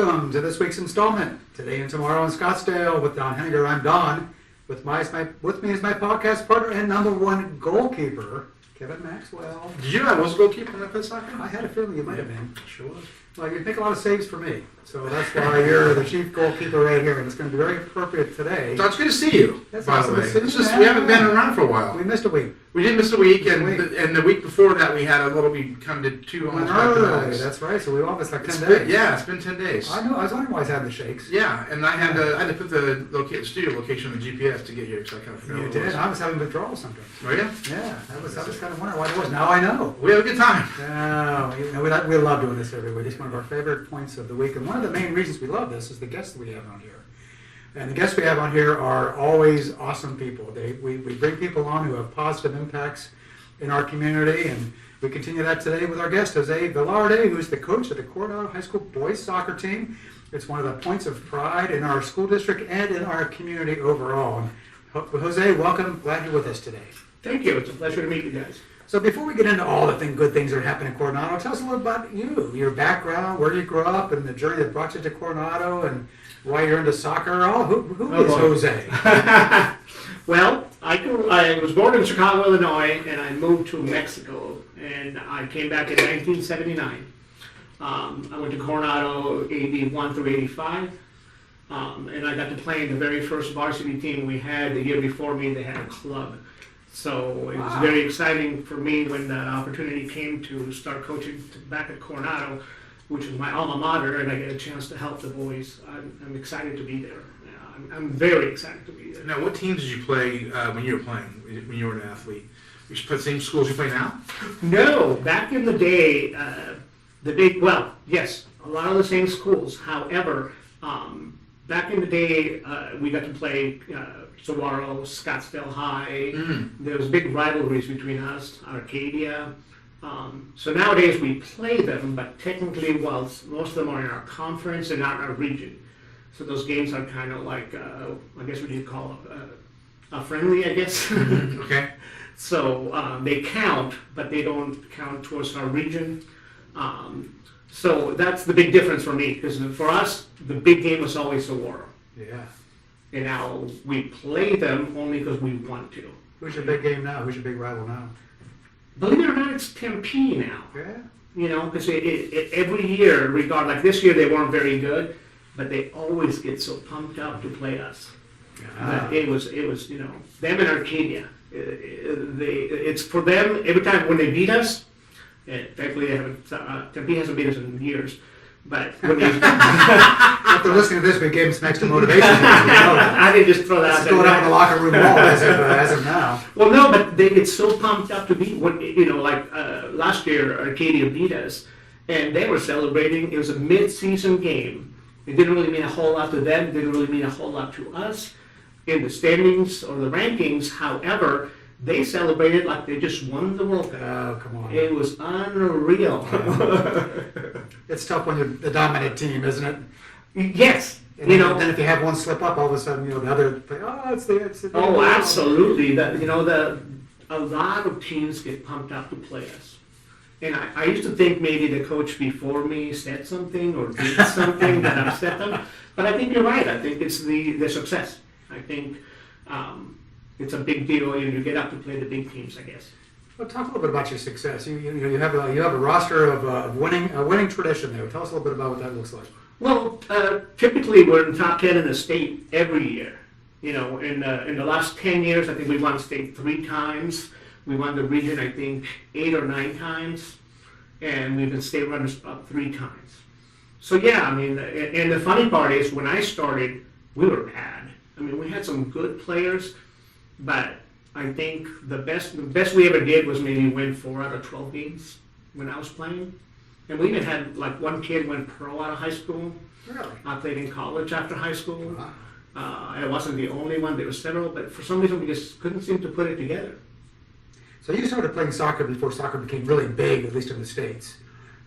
welcome to this week's installment. Today and tomorrow in Scottsdale with Don Henniger. I'm Don. With me is my podcast partner and number one goalkeeper, Kevin Maxwell. Did you know I was a goalkeeper when I played soccer? I had a feeling you might have been. Sure was. Well, you make a lot of saves for me, so that's why you're the chief goalkeeper right here, and it's going to be very appropriate today. So it's good to see you, That's by awesome the way. to see It's you, just, man. we haven't been around for a while. We missed a week. We did miss a week, and Wait. the week before that we had a little, we come to two almost back to Early, that's right, so we all missed like 10 It's days. been, yeah, it's been 10 days. I know, I was wondering why I was having the shakes. Yeah, and I had to put the studio location on the GPS to get here, because I kind of forgot You what it did. was. I was having withdrawals sometimes. Oh, yeah? Yeah, I was kind of wondering why it was. Now I know. We had a good time. Oh, we love doing this every week. It's one of our favorite points of the week. And one of the main reasons we love this is the guests that we have on here. And the guests we have on here are always awesome people. We bring people on who have positive impacts in our community. And we continue that today with our guest, Jose Velarde, who's the coach of the Coronado High School boys soccer team. It's one of the points of pride in our school district and in our community overall. And Jose, welcome. Glad you're with us today. Thank you. It's a pleasure to meet you guys. So before we get into all the good things that are happening in Coronado, tell us a little about you, your background, where you grew up, and the journey that brought you to Coronado, and why you're into soccer. Who is Jose? Well, I was born in Chicago, Illinois, and I moved to Mexico, and I came back in 1979. I went to Coronado 81 through 85, and I got to play in the very first varsity team we had. The year before me, they had a club. So it was very exciting for me when that opportunity came to start coaching back at Coronado, which is my alma mater, and I get a chance to help the boys. I'm excited to be there. I'm very excited to be there. Now, what teams did you play when you were playing, when you were an athlete? You play the same schools you play now? No, back in the day, yes, a lot of the same schools. However, back in the day, we got to play Tomorow, Scottsdale High. There was big rivalries between us, Arcadia. So nowadays we play them, but technically, most of them are in our conference and not our region. So those games are kind of like, I guess what you call a friendly, I guess. Okay. So they count, but they don't count towards our region. So that's the big difference for me, because for us, the big game was always Tomorow. Yeah. And now we play them only because we want to. Who's your big game now? Who's your big rival now? Believe it or not, it's Tempe now. Yeah. You know, because every year, like this year, they weren't very good, but they always get so pumped up to play us. That it was them and Arcadia. It's for them every time when they beat us. Thankfully, they haven't. Tempe hasn't beat us in years. But when they, After listening to this, we gave him some extra motivation. I didn't just throw that out It's there. going up in the locker room wall as of now. Well, no, but they get so pumped up to beat. Last year, Arcadia beat us, and they were celebrating. It was a mid-season game. It didn't really mean a whole lot to them. It didn't really mean a whole lot to us in the standings or the rankings. However, they celebrated like they just won the World Cup. Oh, come on. It was unreal. It's tough when you're the dominant team, isn't it? Yes. And then if you have one slip up, all of a sudden, the other, it's the Oh, absolutely. A lot of teams get pumped up to play us. And I used to think maybe the coach before me said something or did something that upset them. But I think you're right. I think it's the success. I think it's a big deal. You get up to play the big teams, I guess. Well, talk a little bit about your success. You have a roster of winning tradition there. Tell us a little bit about what that looks like. Well, typically we're in top 10 in the state every year. In the last 10 years, I think we won state 3 times. We won the region, I think, 8 or 9 times, and we've been state runners-up 3 times. So yeah, I mean, and the funny part is when I started, we were bad. I mean, we had some good players, but I think the best we ever did was maybe win 4 out of 12 games when I was playing. And we even had, like, one kid went pro out of high school. Really? I played in college after high school. Wow. I wasn't the only one. There were several, but for some reason we just couldn't seem to put it together. So you started playing soccer before soccer became really big, at least in the States.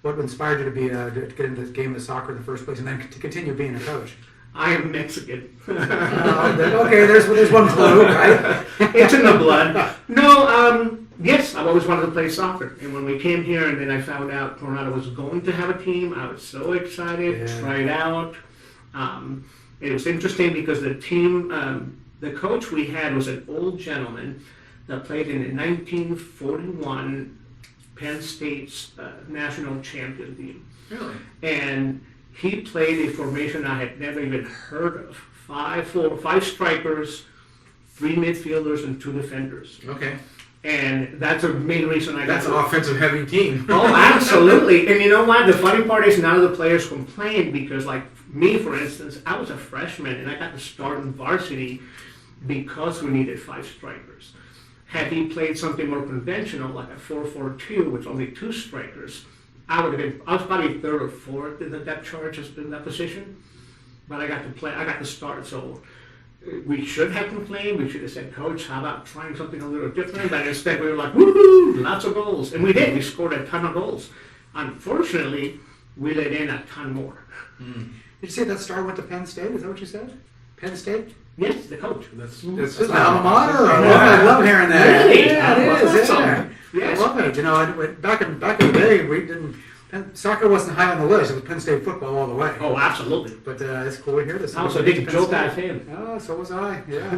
What inspired you to get into the game of soccer in the first place and then to continue being a coach? I am Mexican. Okay, there's one clue, right? It's in the blood. No, Yes, I've always wanted to play soccer. And when we came here and then I found out Coronado was going to have a team, I was so excited, Yeah. tried out. It was interesting because the team, the coach we had was an old gentleman that played in the 1941 Penn State's national champion team. Really? And he played a formation I had never even heard of. Five strikers, 3 midfielders, and 2 defenders. Okay. And that's the main reason I got That's an to- offensive heavy team. Oh, absolutely. And you know what? The funny part is none of the players complained because, like me, for instance, I was a freshman and I got to start in varsity because we needed 5 strikers. Had he played something more conventional, like a 4-4-2 with only 2 strikers, I was probably 3rd or 4th in the depth chart in that position. But I got to start, so we should have complained. We should have said, Coach, how about trying something a little different? But instead, we were like, woohoo, lots of goals. And we did. We scored a ton of goals. Unfortunately, we let in a ton more. Did you say that star went to Penn State? Is that what you said? Penn State? Yes, the coach. That's That's his alma alma mater. mater. I love hearing that. Really? Yeah, it That's is. awesome. Yeah. Yes. I love it. You know, back in the day, we didn't. Soccer wasn't high on the list. It was Penn State football all the way. Oh, absolutely. But it's cool to hear this. I was a big Joe guy fan. Oh, so was I. Yeah,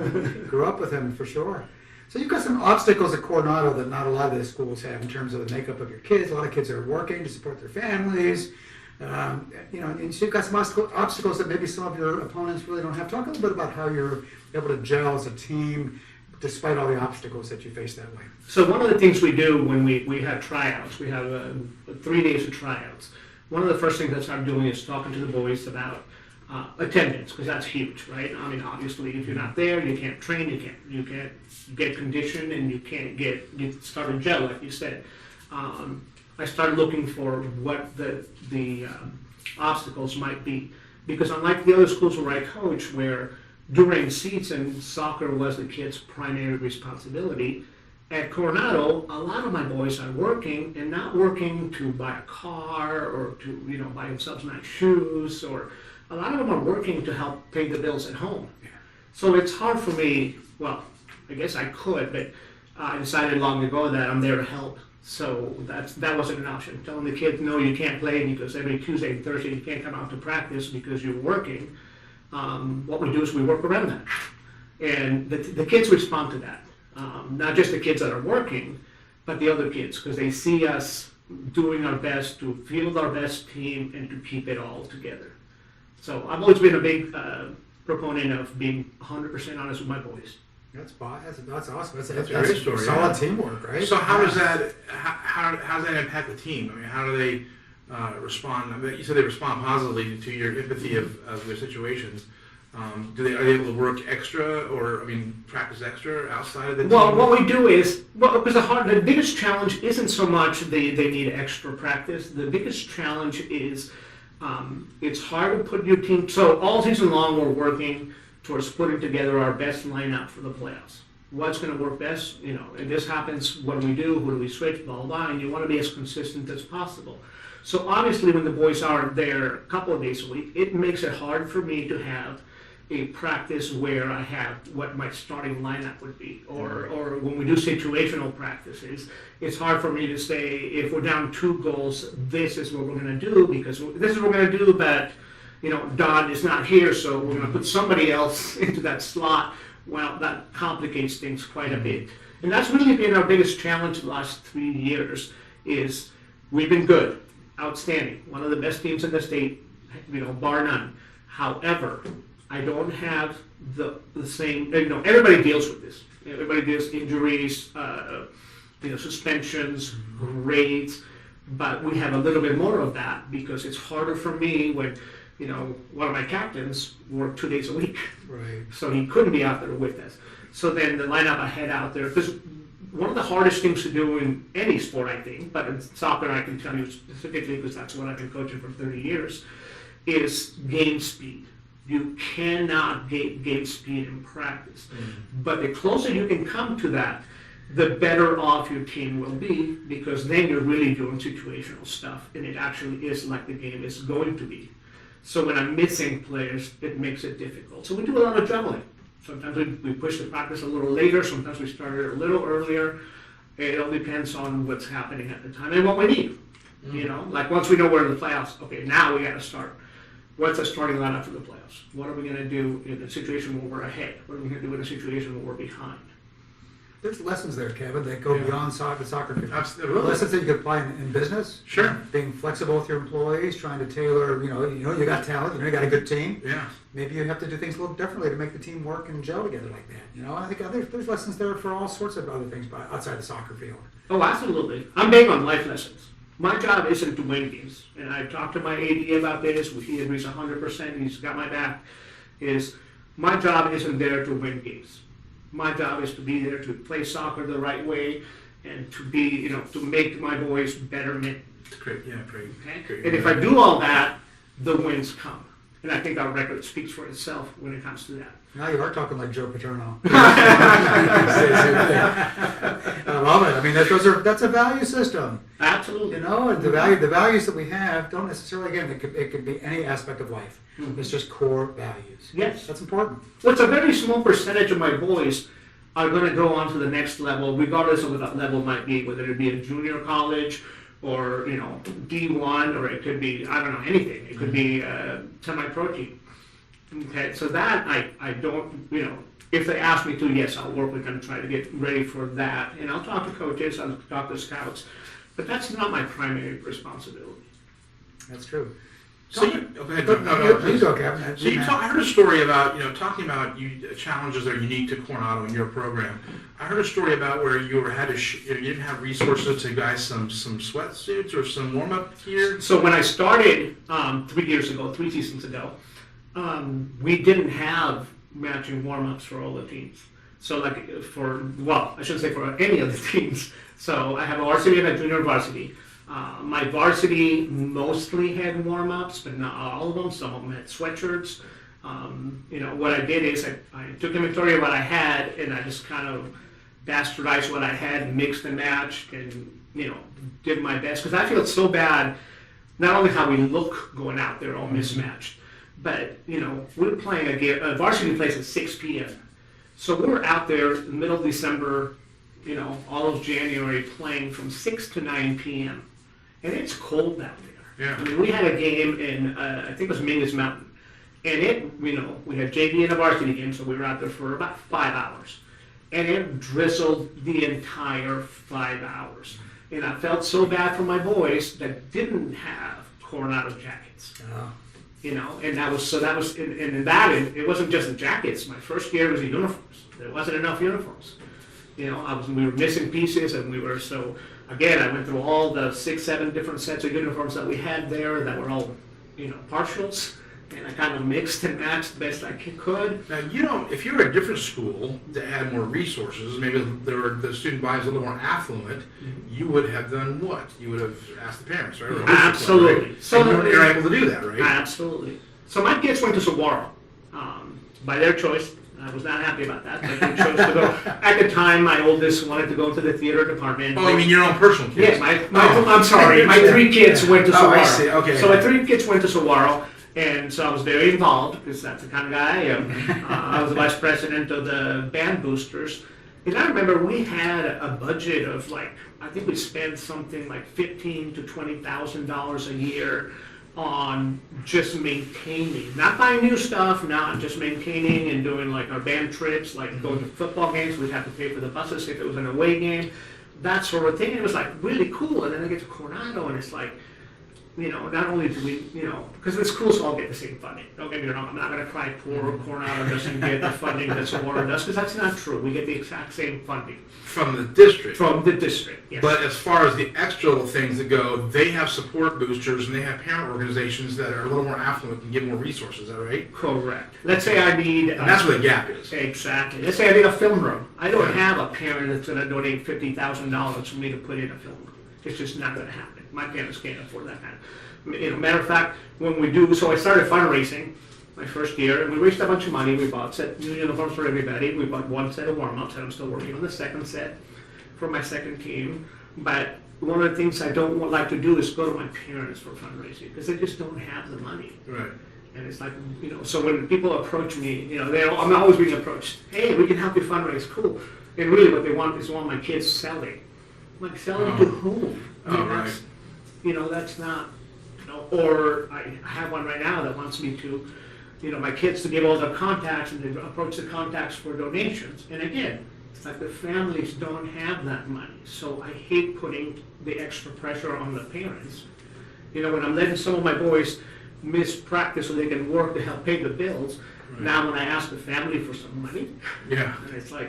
grew up with him for sure. So you've got some obstacles at Coronado that not a lot of the schools have in terms of the makeup of your kids. A lot of kids are working to support their families. You know, and so you've got some obstacles that maybe some of your opponents really don't have. Talk a little bit about how you're able to gel as a team despite all the obstacles that you face that way. So one of the things we do when we have tryouts, we have 3 days of tryouts. One of the first things I start doing is talking to the boys about attendance, because that's huge, right? I mean, obviously, if you're not there, you can't train, you can't get conditioned, and you can't get start to gel, like you said. I started looking for what the obstacles might be, because unlike the other schools where I coach, where during season soccer was the kids' primary responsibility, at Coronado, a lot of my boys are working and not working to buy a car or to buy themselves nice shoes, or a lot of them are working to help pay the bills at home. So it's hard for me. Well, I guess I could, but I decided long ago that I'm there to help. So that wasn't an option. Telling the kids, no, you can't play because every Tuesday and Thursday you can't come out to practice because you're working. What we do is we work around that, and the kids respond to that. Not just the kids that are working, but the other kids, because they see us doing our best to field our best team and to keep it all together. So I've always been a big proponent of being 100% honest with my boys. That's awesome. That's a great story, solid yeah. teamwork, right? So how does that how does that impact the team? I mean, how do they respond? I mean, you said they respond positively to your empathy of their situations. Are they able to work extra, or practice extra outside of the team? Well, what we do is, because the biggest challenge isn't so much they need extra practice. The biggest challenge is it's hard to put your team. So all season long we're working towards putting together our best lineup for the playoffs. What's going to work best, and this happens, what do we do, who do we switch, blah, blah, blah, and you want to be as consistent as possible. So obviously when the boys are there a couple of days a week, it makes it hard for me to have a practice where I have what my starting lineup would be, or when we do situational practices, it's hard for me to say, if we're down 2 goals, this is what we're going to do, because this is what we're going to do, but Don is not here, so we're going to put somebody else into that slot. Well, that complicates things quite a bit. And that's really been our biggest challenge the last 3 years, is we've been good, outstanding, one of the best teams in the state, bar none. However, I don't have the same, everybody deals with this. Everybody deals with injuries, suspensions, grades, but we have a little bit more of that because it's harder for me when, one of my captains worked 2 days a week. Right. So he couldn't be out there with us. So then the lineup I had out there, because one of the hardest things to do in any sport, I think, but in soccer I can tell you specifically because that's what I've been coaching for 30 years, is game speed. You cannot gain speed in practice. Mm-hmm. But the closer you can come to that, the better off your team will be, because then you're really doing situational stuff, and it actually is like the game is going to be. So when I'm missing players, it makes it difficult. So we do a lot of juggling. Sometimes we push the practice a little later, sometimes we start it a little earlier, It all depends on what's happening at the time and what we need. You know, like once we know we're in the playoffs, okay, now we got to start. What's the starting lineup for the playoffs? What are we going to do in a situation where we're ahead? What are we going to do in a situation where we're behind? There's lessons there, Kevin, that go beyond the soccer field. Absolutely. Lessons that you can apply in business. Sure. Being flexible with your employees, trying to tailor, you got talent, you got a good team. Yeah. Maybe you have to do things a little differently to make the team work and gel together like that. I think there's lessons there for all sorts of other things outside the soccer field. Oh, absolutely. I'm big on life lessons. My job isn't to win games. And I've talked to my AD about this. He agrees 100%. He's got my back. My job isn't there to win games. My job is to be there to play soccer the right way and to be, to make my boys better men. Great, yeah, great. Okay? Great. And if I do all that, the wins come. And I think our record speaks for itself when it comes to that. Now you are talking like Joe Paterno. I love it. I mean, that's a value system. Absolutely. And the values that we have don't necessarily, again, it could be any aspect of life. Mm-hmm. It's just core values. Yes. That's important. Well, it's a very small percentage of my boys are going to go on to the next level, regardless of what that level might be, whether it be a junior college or, D1, or it could be, I don't know, anything. It could be semi-pro team. Okay, so that I don't, if they ask me to, yes, I'll work with them, try to get ready for that. And I'll talk to coaches, I'll talk to scouts, but that's not my primary responsibility. That's true. So go ahead. Please go, Kevin. I heard a story about, talking about challenges that are unique to Coronado in your program. I heard a story about where you didn't have resources to buy some sweatsuits or some warm-up gear. So when I started 3 seasons ago, we didn't have matching warm-ups for all the teams. So I shouldn't say for any of the teams. So I have a varsity and a junior varsity. My varsity mostly had warm-ups, but not all of them. Some of them had sweatshirts. What I did is I took inventory of what I had, and I just kind of bastardized what I had, mixed and matched, and did my best. Because I feel so bad, not only how we look going out there all mismatched, but we're playing a varsity plays at 6 p.m. So we're out there in the middle of December, all of January, playing from 6 to 9 p.m. And it's cold out there. Yeah. I mean, we had a game in, I think it was Mingus Mountain. And we had JV and a varsity game, so we were out there for about 5 hours. And it drizzled the entire 5 hours. And I felt so bad for my boys that didn't have Coronado jackets. Oh. And it wasn't just the jackets. My first year was the uniforms. There wasn't enough uniforms. We were missing pieces, and again, I went through all the 6-7 different sets of uniforms that we had there that were all, partials, and I kind of mixed and matched the best I could. Now, if you were at a different school that had more resources, maybe the student body was a little more affluent, you would have done what? You would have asked the parents, right? Absolutely. Right? So you're able to do that, right? Absolutely. So my kids went to Tomorow by their choice. I was not happy about that, but they chose to go. At the time, my oldest wanted to go to the theater department. Oh, you mean your own personal kids? Yes, I'm sorry. My 3 kids went to Saguaro. I see. Okay. So my 3 kids went to Saguaro, and so I was very involved because that's the kind of guy I am. I was the vice president of the band boosters. And I remember we had a budget of I think we spent something like $15,000 to $20,000 a year on just maintaining, not buying new stuff, not just maintaining and doing our band trips, going to football games. We'd have to pay for the buses if it was an away game, that sort of thing. It was really cool. And then I get to Coronado, and it's not only do we, because the schools all get the same funding. Don't get me wrong, I'm not going to cry poor Coronado doesn't get the funding that Saguaro does, because that's not true. We get the exact same funding. From the district? From the district, yes. But as far as the extra little things that go, they have support boosters and they have parent organizations that are a little more affluent and give more resources, is that right? Correct. Let's say I need... And that's where the gap is. Exactly. Let's say I need a film room. I don't have a parent that's going to donate $50,000 for me to put in a film room. It's just not going to happen. My parents can't afford that kind of... matter of fact, when we do... So I started fundraising my first year, and we raised a bunch of money. We bought new uniforms for everybody. We bought 1 set of warm-ups, and I'm still working on the 2nd set for my 2nd team. But one of the things I don't like to do is go to my parents for fundraising, because they just don't have the money. Right. And it's so when people approach me, I'm always being approached. Hey, we can help you fundraise. Cool. And really what they want is my kids selling. Like selling to whom? I mean, Oh, right. that's, that's not, or I have one right now that wants me to, my kids to give all their contacts and to approach the contacts for donations. And again, it's like the families don't have that money. So I hate putting the extra pressure on the parents. When I'm letting some of my boys miss practice so they can work to help pay the bills, Right. now when I ask the family for some money, Yeah. and it's like,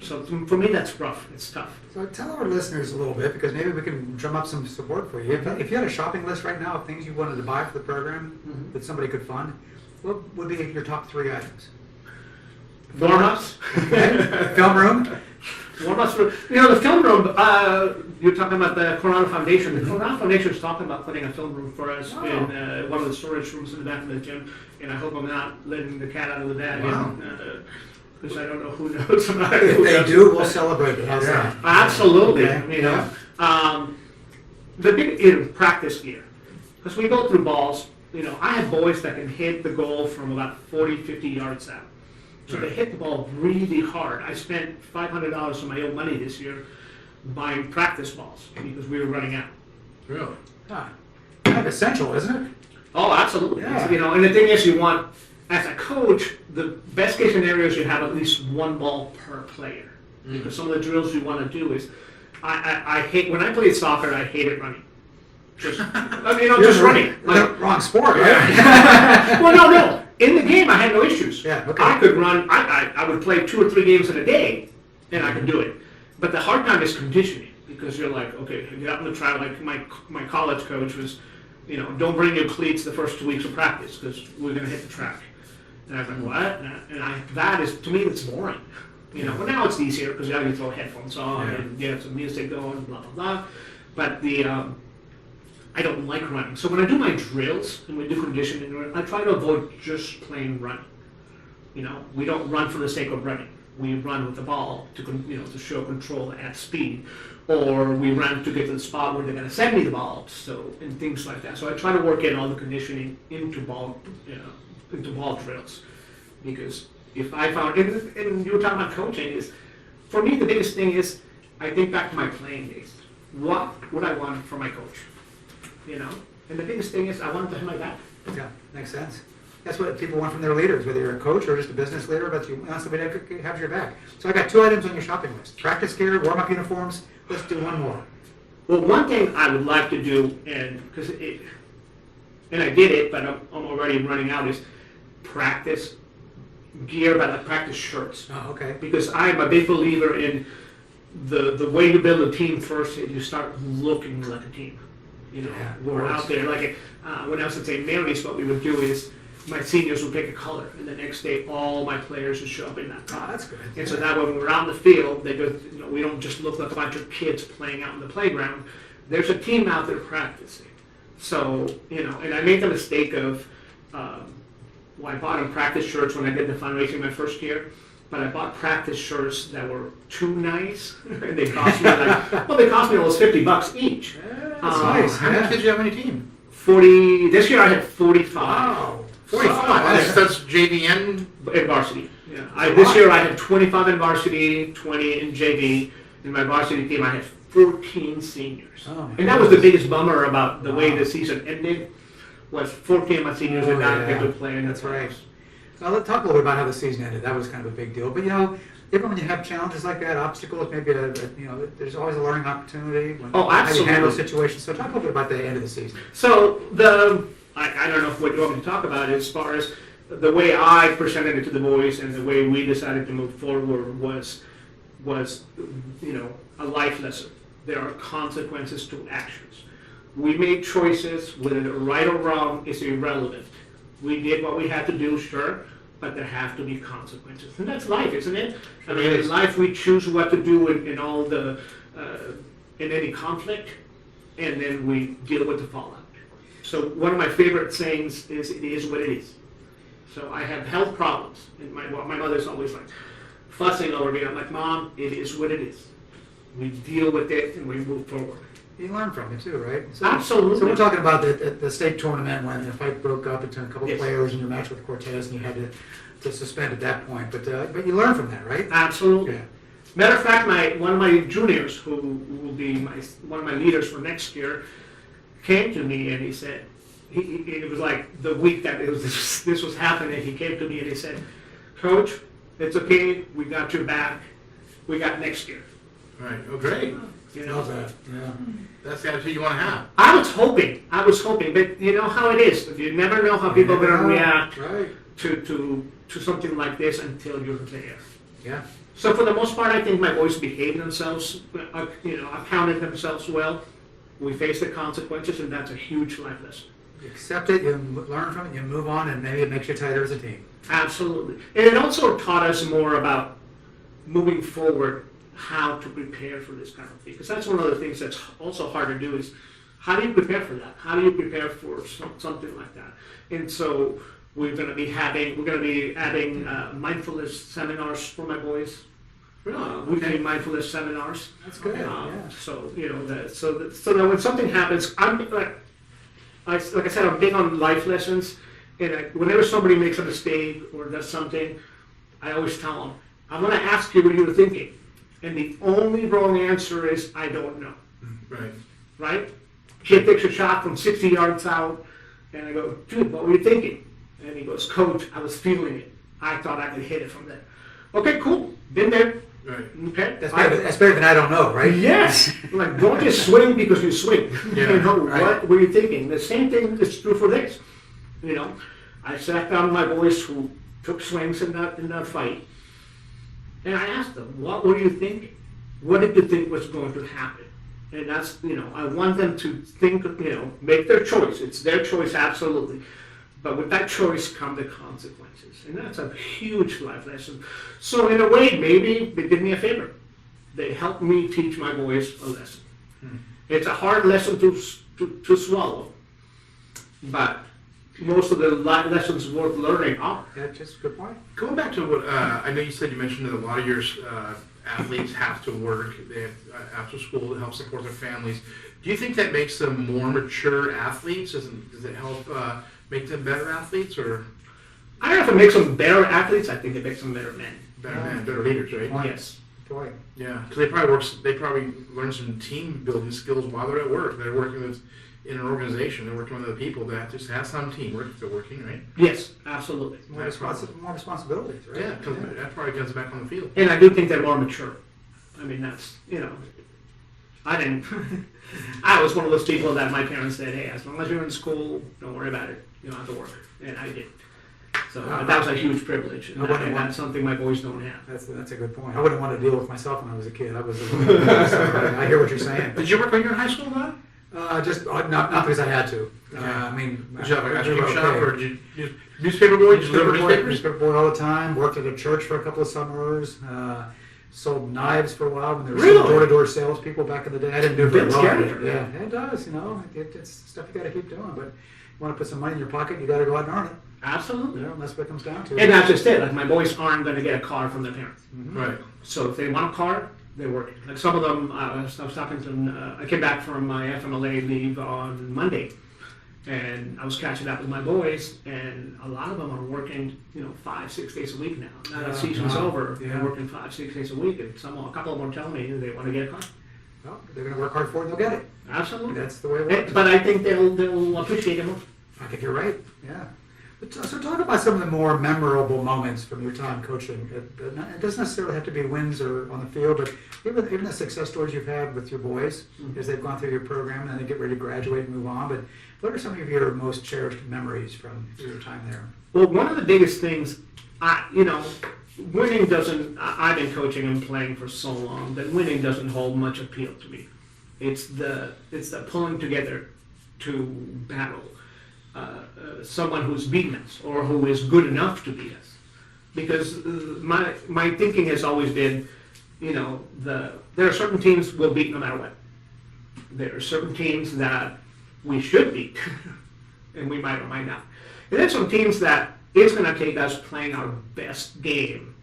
so for me that's rough, it's tough. So tell our listeners a little bit, because maybe we can drum up some support for you. If you had a shopping list right now of things you wanted to buy for the program Mhm. that somebody could fund, what would be your top 3 items? Warm-ups. Okay. Film room? Warm-ups for, the film room, you're talking about the Coronado Foundation. The Coronado Foundation is talking about putting a film room for us Oh. in one of the storage rooms in the back of the gym, and I hope I'm not letting the cat out of the bag. Wow. Because I don't know who knows about it. If they do, we'll celebrate it. How's Yeah. that? Absolutely, Okay. The big practice gear, because we go through balls, I have boys that can hit the goal from about 40, 50 yards out. So they Right. hit the ball really hard. I spent $500 of my own money this year buying practice balls because we were running out. Really? Ah, kind of essential, isn't it? Oh, absolutely. Yeah. And the thing is, you want, as a coach, the best case scenario is you have at least one ball per player. Because some of the drills you want to do is, I hate, when I played soccer, I hated running. Just, just running. Like, Wrong sport, right? well, no. In the game, I had no issues. Yeah, okay. I could run, I would play 2 or 3 games in a day, and I could do it. But the hard time is conditioning, because you're like, okay, get out on the track. Like my college coach was, don't bring your cleats the first 2 weeks of practice, because we're going to hit the track. And I was like, what? That is, to me, that's boring. Well, now it's easier, because you throw headphones on, Yeah. and you have some music going, blah, blah, blah. But I don't like running. So when I do my drills and we do conditioning, I try to avoid just plain running. We don't run for the sake of running. We run with the ball to show control at speed, or we run to get to the spot where they're going to send me the ball. So and things like that. So I try to work in all the conditioning into ball drills, because if I found, and you were talking about coaching, is for me the biggest thing is I think back to my playing days. What would I want for my coach? And the biggest thing is I want them to have my back. Yeah, makes sense. That's what people want from their leaders, whether you're a coach or just a business leader, but you want somebody that has your back. So I got 2 items on your shopping list: practice gear, warm-up uniforms. Let's do one more. Well, one thing I would like to do, and I did it, but I'm already running out, is practice gear, but like practice shirts. Oh, okay. Because I'm a big believer in the way you build a team first, is you start looking like a team. Yeah, of We're course. out there, like when I was at St. Mary's, what we would do is my seniors would pick a color, and the next day all my players would show up in that Oh, color. that's good. And so that way when we're out in the field, we don't just look like a bunch of kids playing out in the playground. There's a team out there practicing. So, and I made the mistake of, I bought them practice shirts when I did the fundraising my first year, but I bought practice shirts that were too nice, and they cost me they cost me almost $50 each. That's nice. How many Yeah. kids do you have on your team? 40, this year I had 45. Wow. 45. That's JVN. In varsity. Yeah. This year I had 25 in varsity, 20 in JV. In my varsity team I had 14 seniors. Oh, my And that was the goodness. biggest bummer about the way Wow. the season ended, was 14 of my seniors did not get to play in the That's right. playoffs. Now, let's talk a little bit about how the season ended. That was kind of a big deal. But, even when you have challenges like that, obstacles, maybe, there's always a learning opportunity. Oh, How you handle absolutely. situations. So talk a little bit about the end of the season. So I don't know what you want me to talk about as far as the way I presented it to the boys and the way we decided to move forward was a life lesson. There are consequences to actions. We made choices, whether they're right or wrong is irrelevant. We did what we had to do, sure, but there have to be consequences. And that's life, isn't it? I mean, in life we choose what to do in all the, in any conflict, and then we deal with the fallout. So one of my favorite sayings is, it is what it is. So I have health problems, and my mother's always like fussing over me. I'm like, Mom, it is what it is. We deal with it and we move forward. You learn from it too, right? So, Absolutely. So we're talking about the state tournament when the fight broke up between a couple of Yes. players in your match with Cortez, and you had to suspend at that point. But you learn from that, right? Absolutely. Yeah. Matter of fact, one of my juniors, who will be one of my leaders for next year, came to me and he said, it was like the week that this was happening, he came to me and he said, Coach, it's okay, we got your back, we got next year. Right. Oh, great. You know, Love that, yeah. That's the attitude you want to have. I was hoping, but you know how it is. You never know how people are going to react Right, to something like this until you're there. yeah. So for the most part, I think my boys behave themselves, accounted themselves well. We face the consequences, and that's a huge life lesson. You accept it, you learn from it, you move on, and maybe it makes you tighter as a team. Absolutely. And it also taught us more about moving forward, how to prepare for this kind of thing. Because that's one of the things that's also hard to do is, how do you prepare for that? How do you prepare for something like that? And so we're going to be adding mindfulness seminars for my boys. Weekly mindfulness seminars. That's good, yeah. So that when something happens, like I said, I'm big on life lessons. And whenever somebody makes a mistake or does something, I always tell them, I'm going to ask you what you were thinking. And the only wrong answer is, I don't know. Right. Right? Kid takes a shot from 60 yards out, and I go, dude, what were you thinking? And he goes, Coach, I was feeling it. I thought I could hit it from there. Okay, cool. Been there. Right. Okay. That's better than I don't know, right? Yes. Like, don't just swing because you swing. Yeah, You know, right. what were you thinking? The same thing is true for this. You know, I sat down with my boys who took swings in that fight, and I asked them, what were you thinking? What did you think was going to happen? And that's, I want them to think, make their choice. It's their choice, absolutely. But with that choice come the consequences. And that's a huge life lesson. So in a way, maybe they did me a favor. They helped me teach my boys a lesson. It's a hard lesson to swallow. But most of the lessons worth learning are. Yeah, just a good point. Going back to what I know you mentioned that a lot of your athletes have to work. They have after school to help support their families. Do you think that makes them more mature athletes? Does it help make them better athletes, or I don't know if it makes them better athletes. I think it makes them better men. better men, better leaders, right? Point. Yes. Boy. Yeah, because they probably learn some team building skills while they're at work. They're working in an organization. They're working with other people that just have some teamwork if they're working, right? Yes, absolutely. More responsibilities, right? Yeah, that probably comes back on the field. And I do think they're more mature. I mean, that's, I didn't, I was one of those people that my parents said, hey, as long as you're in school, don't worry about it. You don't have to work. And I did. So that was a huge privilege. And that's something my boys don't have. That's a good point. I wouldn't want to deal with myself when I was a kid. I was. I hear what you're saying. Did you work when you were in high school, though? Just not because I had to. I mean, Did you have like a we were ice cream shop, okay. or did you newspaper boy? Did you deliver newspapers? Newspaper boy all the time. Worked at a church for a couple of summers. Sold knives for a while when there were Really? some door-to-door salespeople back in the day. I didn't do very That's well. scary. Yeah, it does. It's stuff you got to keep doing. But you want to put some money in your pocket, you got to go out and earn it. Absolutely. That's what it comes down to. And that's just it. Like, my boys aren't going to get a car from their parents. Right. So if they want a car, they're working. Like some of them, I was talking to them, I came back from my FMLA leave on Monday, and I was catching up with my boys, and a lot of them are working, 5-6 days a week now. Now that season's over, they're working 5-6 days a week, and a couple of them are telling me they want to get a car. Well, they're going to work hard for it and they'll get it. Absolutely. That's the way it works. But I think they'll appreciate it more. I think you're right. Yeah. But, so talk about some of the more memorable moments from your time coaching. It doesn't necessarily have to be wins or on the field, but even the success stories you've had with your boys as they've gone through your program and they get ready to graduate and move on. But what are some of your most cherished memories from your time there? Well, one of the biggest things, winning doesn't. I've been coaching and playing for so long that winning doesn't hold much appeal to me. It's the pulling together to battle someone who's beaten us or who is good enough to beat us. Because my thinking has always been, there are certain teams we'll beat no matter what. There are certain teams that we should beat, and we might or might not. And then some teams that it's going to take us playing our best game,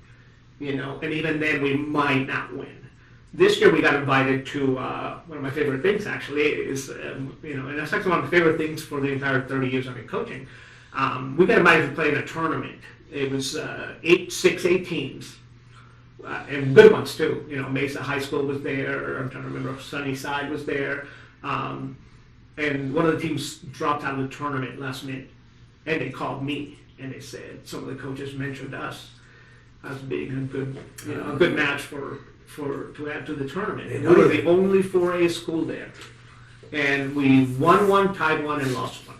and even then we might not win. This year we got invited to one of my favorite things actually is, and that's actually one of my favorite things for the entire 30 years I've been coaching. We got invited to play in a tournament. It was 8 teams and good ones too. You know, Mesa High School was there. I'm trying to remember, Sunnyside was there. And one of the teams dropped out of the tournament last minute, and they called me and they said some of the coaches mentioned us as being a good, a good match for to add to the tournament. And we were the only 4A school there, and we won one, tied one, and lost one.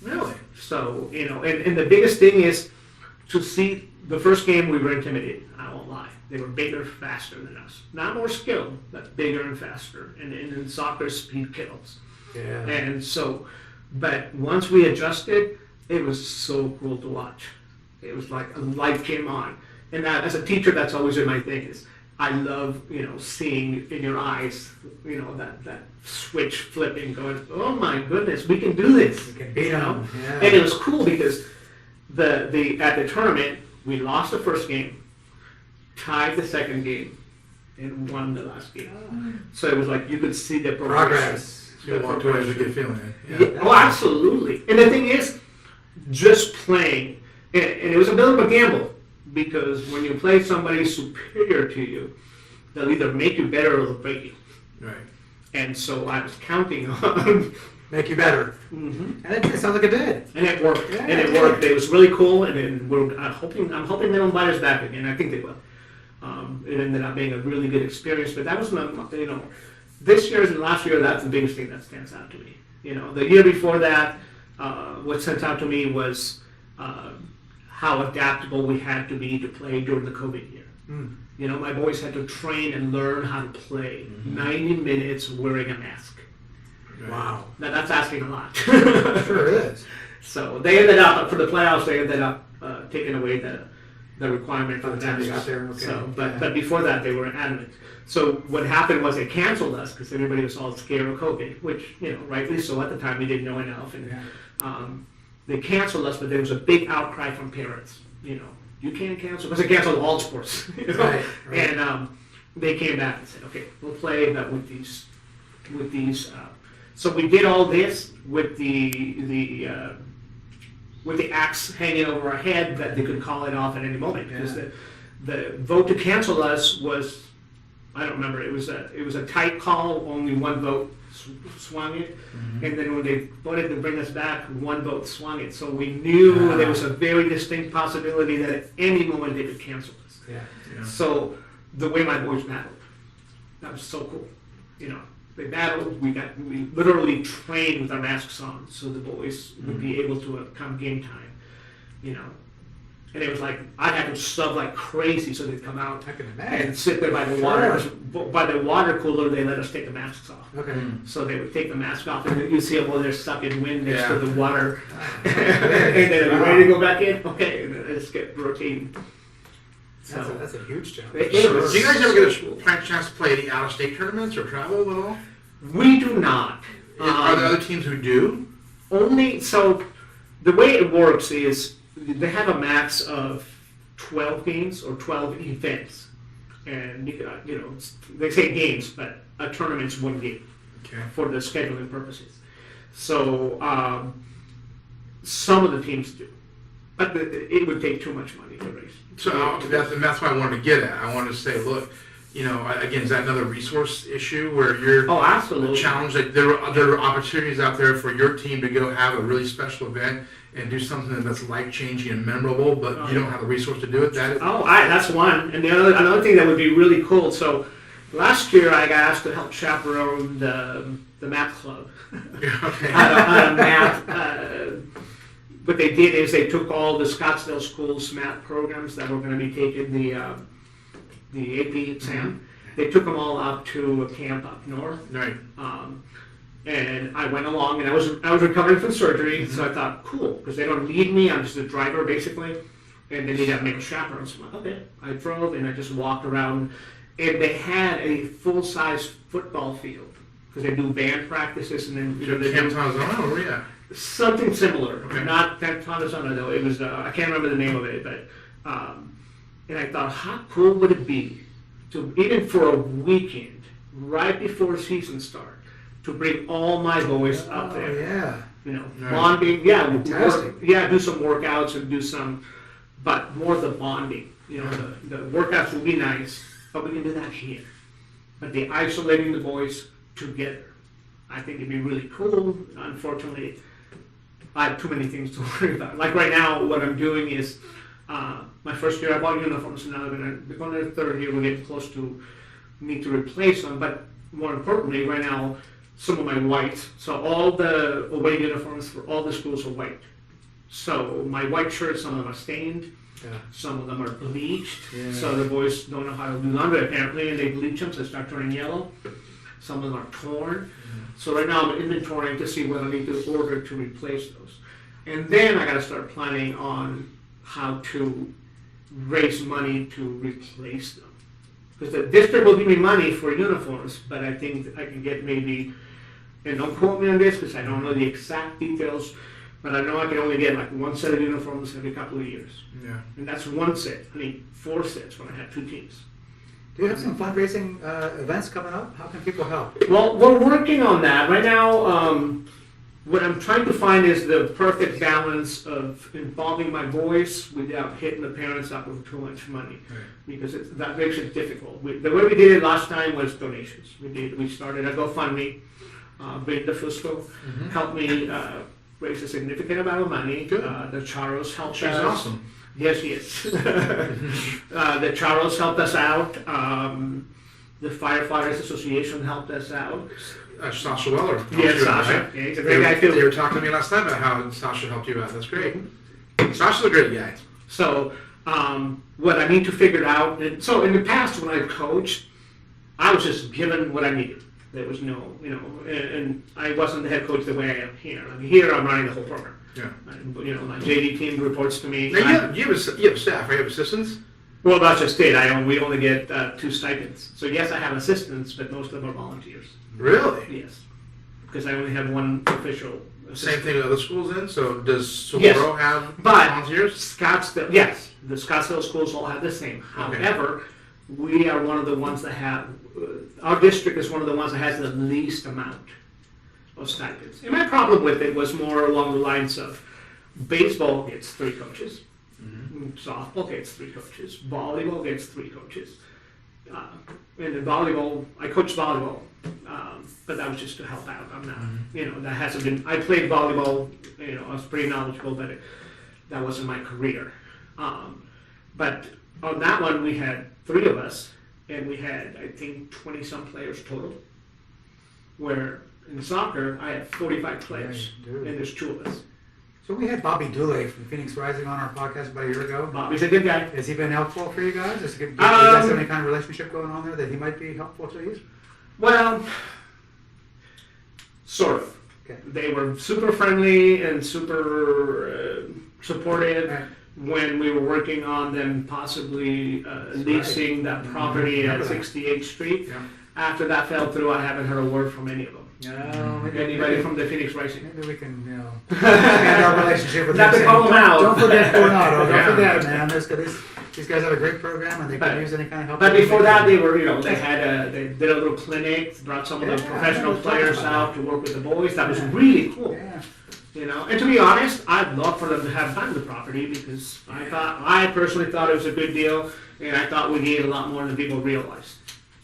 Really? So and the biggest thing is to see the first game we were intimidated. I won't lie. They were bigger, faster than us. Not more skilled, but bigger and faster. And in soccer, speed kills. Yeah. And so, but once we adjusted, it was so cool to watch. It was like a light came on. And that, as a teacher, that's always been my thing is I love, seeing in your eyes, that switch flipping, going, oh my goodness, we can do this. We can beat them. Yeah. And it was cool because at the tournament, we lost the first game, tied the second game, and won the last game. So it was like you could see the Progress. You walked away with a good feeling. Yeah. Oh, absolutely. And the thing is, just playing, and it was a bit of a gamble because when you play somebody superior to you, they'll either make you better or they'll break you. Right. And so I was counting on Make you better. Mm-hmm. And it sounds like it did. And it worked. Yeah, and it worked. It was really cool. And then I'm hoping they will invite us back again. I think they will. It ended up being a really good experience. But that was this year and last year. That's the biggest thing that stands out to me. The year before that, what stands out to me was how adaptable we had to be to play during the COVID year. Mm. My boys had to train and learn how to play 90 minutes wearing a mask. Wow. Now that's asking a lot. Sure is. So they ended up, for the playoffs, taking away the requirement for By the the time they masks. got there, okay. So, Yeah. but before that, they were adamant. So what happened was they canceled us because everybody was all scared of COVID, which, rightly so at the time, we didn't know enough. And they canceled us, but there was a big outcry from parents. You can't cancel, because they canceled all sports. Right. And they came back and said, okay, we'll play, but with these. So we did all this with the axe hanging over our head that they could call it off at any moment. Because the vote to cancel us was, I don't remember, it was a tight call, only one vote swung it. Mm-hmm. And then when they voted to bring us back, one vote swung it. So we knew there was a very distinct possibility that at any moment they could cancel us. Yeah. So the way my boys battled, that was so cool. They battled. We literally trained with our masks on, so the boys would be able to come game time. And it was like I had to sub like crazy, so they'd come out I can imagine. and sit there by the water cooler. They let us take the masks off. Okay. So they would take the mask off, and you see them while they're sucking wind next to the water, Yeah. and then are we ready to go back in? Okay, and then they just get rotating. That's a huge challenge. It is. Do you guys ever get a chance to play any out-of-state tournaments or travel at all? We do not. Are there other teams who do? Only so the way it works is they have a max of 12 games or 12 events, and they say games, but a tournament's one game for the scheduling purposes. So some of the teams do, but it would take too much money to raise. So that's what I wanted to get at. I wanted to say, look, again, is that another resource issue where you're absolutely challenged? Like there are opportunities out there for your team to go have a really special event and do something that's life-changing and memorable, but you don't have the resource to do it. That's one. And another thing that would be really cool. So last year I got asked to help chaperone the math club. Okay. on a math. What they did is they took all the Scottsdale schools math programs that were going to be taking the AP exam. Mm-hmm. They took them all out to a camp up north. Right. And I went along, and I was recovering from surgery, so I thought, cool, because they don't need me. I'm just a driver basically, and they need to make a chaperone. So I'm like, okay. I drove and I just walked around, and they had a full-size football field because they do band practices, and then they Camp do Tomorow, or yeah. something similar. Okay. Not Coronado though. It was I can't remember the name of it, but and I thought, how cool would it be to even for a weekend right before season start to bring all my boys up there. Yeah. Bonding. Yeah, Fantastic. do some workouts and do some, but more the bonding. You know, the workouts will be nice, but we can do that here. But the isolating the boys together, I think it'd be really cool. Unfortunately, I have too many things to worry about. Like right now, what I'm doing is, my first year I bought uniforms, and now they're going to the third year, we're getting close to need to replace them. But more importantly, right now, some of my whites, so all the away uniforms for all the schools are white. So my white shirts, some of them are stained, some of them are bleached, so the boys don't know how to do laundry apparently, and they bleach them so they start turning yellow. Some of them are torn. So right now I'm inventorying to see what I need to order to replace those. And then I got to start planning on how to raise money to replace them. Because the district will give me money for uniforms, but I think I can get maybe, and don't quote me on this because I don't know the exact details, but I know I can only get like one set of uniforms every couple of years. Yeah. And that's one set. I need 4 sets when I have 2 teams. Do you have some fundraising events coming up? How can people help? Well, we're working on that. Right now, what I'm trying to find is the perfect balance of involving my voice without hitting the parents up with too much money. Right. Because that makes it difficult. The way we did it last time was donations. We started a GoFundMe. Brenda Fusco helped me raise a significant amount of money. Good. The Charos helped She's us. awesome. Yes, she is. The Charos helped us out. The Firefighters Association helped us out. Sasha Weller. Yes, Sasha. Right? Yeah, he's a great guy They too. were talking to me last night about how Sasha helped you out. That's great. Sasha's a great guy. So what I need to figure out, and so in the past when I coached, I was just given what I needed. There was no, and I wasn't the head coach the way I am here. I mean, here I'm running the whole program. Yeah. My JD team reports to me. Now you have staff, right? You have assistants? Well, that's just it. We only get 2 stipends. So yes, I have assistants, but most of them are volunteers. Really? Yes, because I only have 1 official assistant. Same thing with other schools then? So does Yes. Tomorow have But volunteers? Scottsdale, yes, the Scottsdale schools all have the same. Okay. However, we are one of the ones that have, our district is one of the ones that has the least amount of stipends. And my problem with it was more along the lines of baseball gets 3 coaches, softball gets 3 coaches, volleyball gets 3 coaches. And in volleyball, I coach volleyball, but that was just to help out. I'm not, that hasn't been, I played volleyball, I was pretty knowledgeable, but that wasn't my career. But on that one, we had 3 of us, and we had, I think, 20-some players total. Where in soccer, I had 45 players, Right, dude. and there's 2 of us. So we had Bobby Dule from Phoenix Rising on our podcast about a year ago. Bobby's a good guy. Has he been helpful for you guys? Do you guys have any kind of relationship going on there that he might be helpful to you? Well, sort of. Okay. They were super friendly and super supportive. Right. When we were working on them possibly leasing that property at Remember that. 68th Street. Yeah. After that fell through, I haven't heard a word from any of them. No, Anybody from the Phoenix Rising? Maybe we can, expand our relationship with Not them. to call them out. Don't forget Coronado. Don't Yeah. forget, man. These guys have a great program, and they But- could use any kind of help. But they before can that, get. they did a little clinic, brought some of the Yeah, professional I was players talking about out to work with the boys. That was Yeah. really cool. Yeah. And to be honest, I'd love for them to have done the property because I personally thought it was a good deal, and I thought we needed a lot more than people realized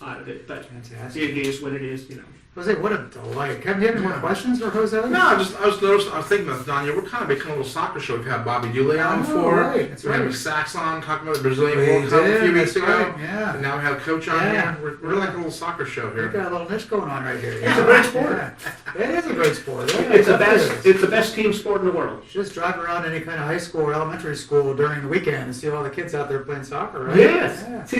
out of it. But Fantastic. it is what it is. Jose, what a delight. Have you any more questions for Jose? No, I was thinking about Danya. We're kind of becoming a little soccer show. We've had Bobby Dule on Oh, before. right, that's We had right. Sachs on talking about the Brazilian We World Cup a did, few weeks that's ago. right, yeah. And now we have Coach on Yeah. here. We're like a little soccer show We've here. got a little niche going on right here. It's a great sport. Yeah. It is a great sport. Yeah, It's the it best. is. It's the best team sport in the world. Just drive around any kind of high school or elementary school during the weekend and see all the kids out there playing soccer, right? Yes. Yeah. See,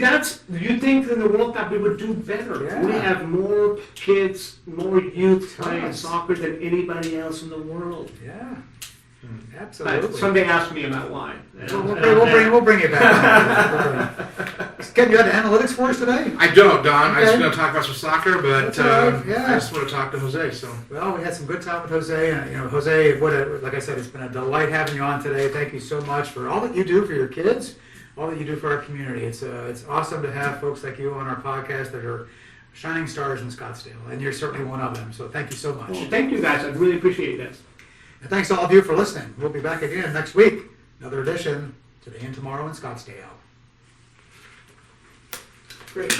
you think in the World Cup we would do better. Yeah. We have more kids, more youth playing Tons. soccer than anybody else in the world. Yeah. But Absolutely. someday ask me about why. We'll bring it back. Ken, you had analytics for us today? I don't, Don. I'm just Okay. going to talk about some soccer, but That's all right, yeah. I just want to talk to Jose. So Well, we had some good time with Jose, and Jose, like I said, it's been a delight having you on today. Thank you so much for all that you do for your kids, all that you do for our community. It's awesome to have folks like you on our podcast that are shining stars in Scottsdale, and you're certainly one of them. So thank you so much. Well, thank you guys. I really appreciate this. And thanks to all of you for listening. We'll be back again next week, another edition Today and Tomorrow in Scottsdale. Great.